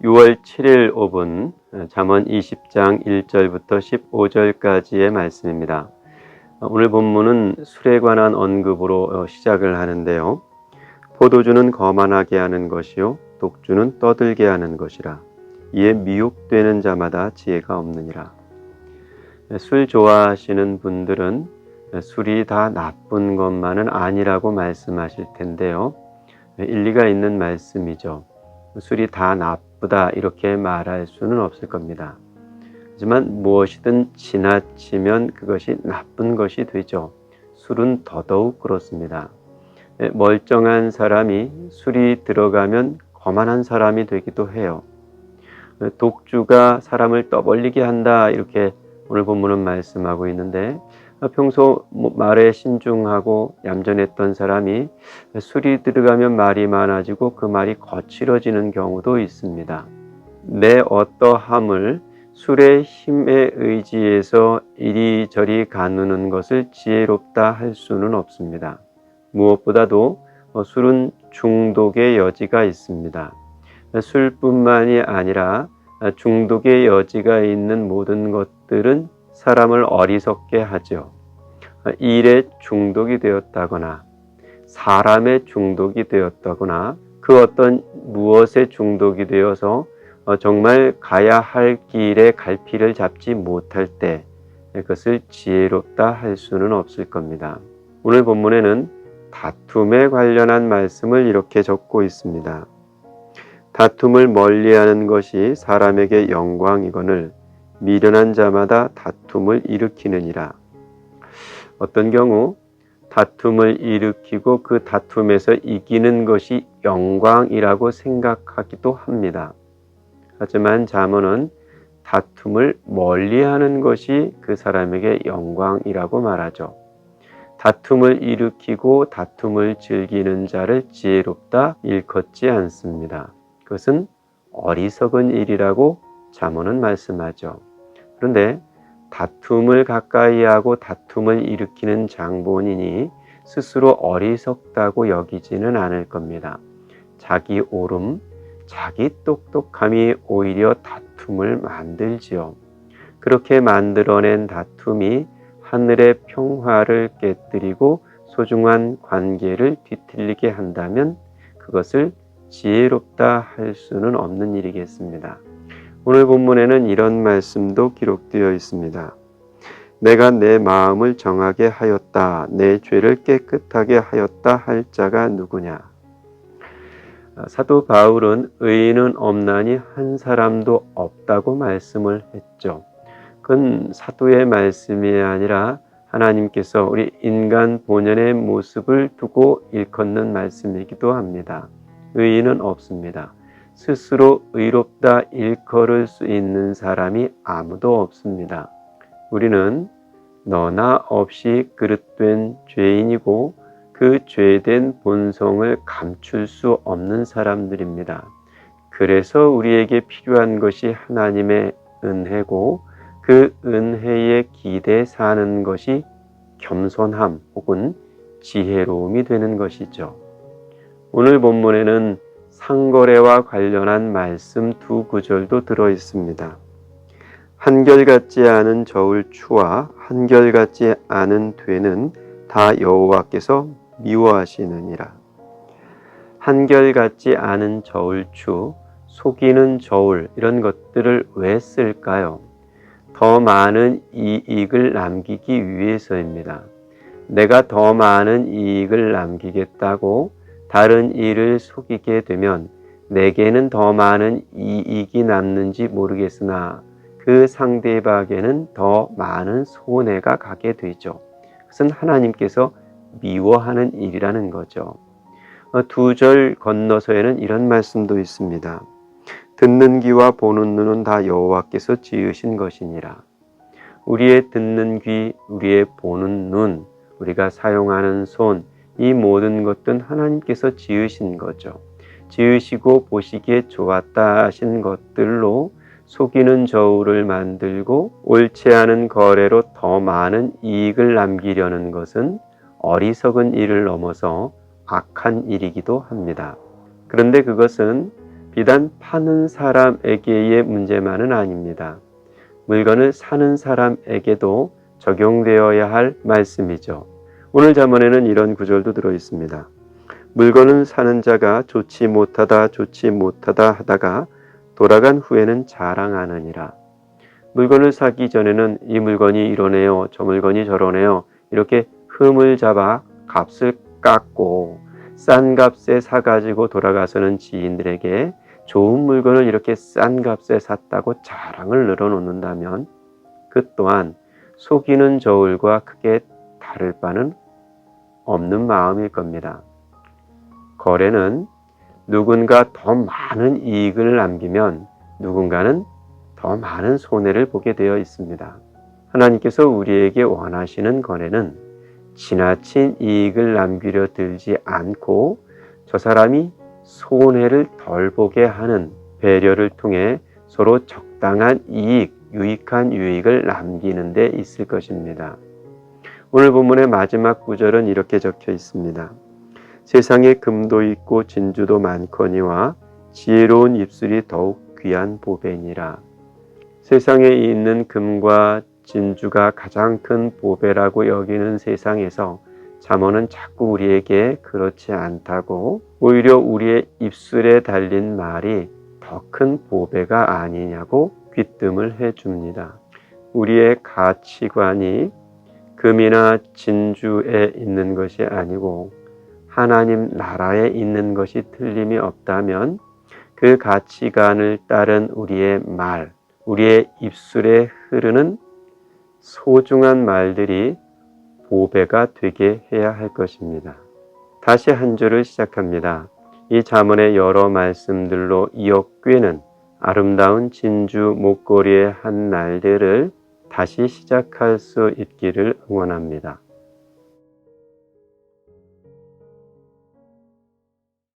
6월 7일 5분 잠언 20장 1절부터 15절까지의 말씀입니다. 오늘 본문은 술에 관한 언급으로 시작을 하는데요. 포도주는 거만하게 하는 것이요 독주는 떠들게 하는 것이라. 이에 미혹되는 자마다 지혜가 없느니라. 술 좋아하시는 분들은 술이 다 나쁜 것만은 아니라고 말씀하실 텐데요. 일리가 있는 말씀이죠. 술이 다 나쁘다 이렇게 말할 수는 없을 겁니다. 하지만 무엇이든 지나치면 그것이 나쁜 것이 되죠. 술은 더더욱 그렇습니다. 멀쩡한 사람이 술이 들어가면 거만한 사람이 되기도 해요. 독주가 사람을 떠벌리게 한다 이렇게 오늘 본문은 말씀하고 있는데, 평소 말에 신중하고 얌전했던 사람이 술이 들어가면 말이 많아지고 그 말이 거칠어지는 경우도 있습니다. 내 어떠함을 술의 힘에 의지해서 이리저리 가누는 것을 지혜롭다 할 수는 없습니다. 무엇보다도 술은 중독의 여지가 있습니다. 술뿐만이 아니라 중독의 여지가 있는 모든 것들은 사람을 어리석게 하죠. 일에 중독이 되었다거나 사람의 중독이 되었다거나 그 어떤 무엇에 중독이 되어서 정말 가야 할 길에 갈피를 잡지 못할 때 그것을 지혜롭다 할 수는 없을 겁니다. 오늘 본문에는 다툼에 관련한 말씀을 이렇게 적고 있습니다. 다툼을 멀리하는 것이 사람에게 영광이거늘 미련한 자마다 다툼을 일으키느니라. 어떤 경우 다툼을 일으키고 그 다툼에서 이기는 것이 영광이라고 생각하기도 합니다. 하지만 잠언은 다툼을 멀리하는 것이 그 사람에게 영광이라고 말하죠. 다툼을 일으키고 다툼을 즐기는 자를 지혜롭다 일컫지 않습니다. 그것은 어리석은 일이라고 잠언은 말씀하죠. 그런데 다툼을 가까이 하고 다툼을 일으키는 장본인이 스스로 어리석다고 여기지는 않을 겁니다. 자기 옳음, 자기 똑똑함이 오히려 다툼을 만들지요. 그렇게 만들어낸 다툼이 하늘의 평화를 깨뜨리고 소중한 관계를 뒤틀리게 한다면 그것을 지혜롭다 할 수는 없는 일이겠습니다. 오늘 본문에는 이런 말씀도 기록되어 있습니다. 내가 내 마음을 정하게 하였다. 내 죄를 깨끗하게 하였다 할 자가 누구냐? 사도 바울은 의인은 없나니 한 사람도 없다고 말씀을 했죠. 그건 사도의 말씀이 아니라 하나님께서 우리 인간 본연의 모습을 두고 일컫는 말씀이기도 합니다. 의인은 없습니다. 스스로 의롭다 일컬을 수 있는 사람이 아무도 없습니다. 우리는 너나 없이 그릇된 죄인이고 그 죄된 본성을 감출 수 없는 사람들입니다. 그래서 우리에게 필요한 것이 하나님의 은혜고 그 은혜에 기대 사는 것이 겸손함 혹은 지혜로움이 되는 것이죠. 오늘 본문에는 상거래와 관련한 말씀 두 구절도 들어 있습니다. 한결같지 않은 저울추와 한결같지 않은 되는 다 여호와께서 미워하시느니라. 한결같지 않은 저울추, 속이는 저울 이런 것들을 왜 쓸까요? 더 많은 이익을 남기기 위해서입니다. 내가 더 많은 이익을 남기겠다고 다른 이를 속이게 되면 내게는 더 많은 이익이 남는지 모르겠으나 그 상대방에게는 더 많은 손해가 가게 되죠. 그것은 하나님께서 미워하는 일이라는 거죠. 두 절 건너서에는 이런 말씀도 있습니다. 듣는 귀와 보는 눈은 다 여호와께서 지으신 것이니라. 우리의 듣는 귀, 우리의 보는 눈, 우리가 사용하는 손, 이 모든 것들은 하나님께서 지으신 거죠. 지으시고 보시기에 좋았다 하신 것들로 속이는 저울을 만들고 옳지 않은 거래로 더 많은 이익을 남기려는 것은 어리석은 일을 넘어서 악한 일이기도 합니다. 그런데 그것은 비단 파는 사람에게의 문제만은 아닙니다. 물건을 사는 사람에게도 적용되어야 할 말씀이죠. 오늘 잠언에는 이런 구절도 들어 있습니다. 물건을 사는 자가 좋지 못하다 하다가 돌아간 후에는 자랑하느니라. 물건을 사기 전에는 이 물건이 이러네요, 저 물건이 저러네요, 이렇게 흠을 잡아 값을 깎고 싼 값에 사가지고 돌아가서는 지인들에게 좋은 물건을 이렇게 싼 값에 샀다고 자랑을 늘어놓는다면 그 또한 속이는 저울과 크게 다를 바는 없는 마음일 겁니다. 거래는 누군가 더 많은 이익을 남기면 누군가는 더 많은 손해를 보게 되어 있습니다. 하나님께서 우리에게 원하시는 거래는 지나친 이익을 남기려 들지 않고 저 사람이 손해를 덜 보게 하는 배려를 통해 서로 적당한 이익, 유익한 유익을 남기는 데 있을 것입니다. 오늘 본문의 마지막 구절은 이렇게 적혀 있습니다. 세상에 금도 있고 진주도 많거니와 지혜로운 입술이 더욱 귀한 보배니라. 세상에 있는 금과 진주가 가장 큰 보배라고 여기는 세상에서 잠언은 자꾸 우리에게 그렇지 않다고, 오히려 우리의 입술에 달린 말이 더 큰 보배가 아니냐고 귀뜸을 해줍니다. 우리의 가치관이 금이나 진주에 있는 것이 아니고 하나님 나라에 있는 것이 틀림이 없다면 그 가치관을 따른 우리의 말, 우리의 입술에 흐르는 소중한 말들이 보배가 되게 해야 할 것입니다. 다시 한 주를 시작합니다. 이 잠언의 여러 말씀들로 이어꿰는 아름다운 진주 목걸이의 한 날들을 다시 시작할 수 있기를 응원합니다.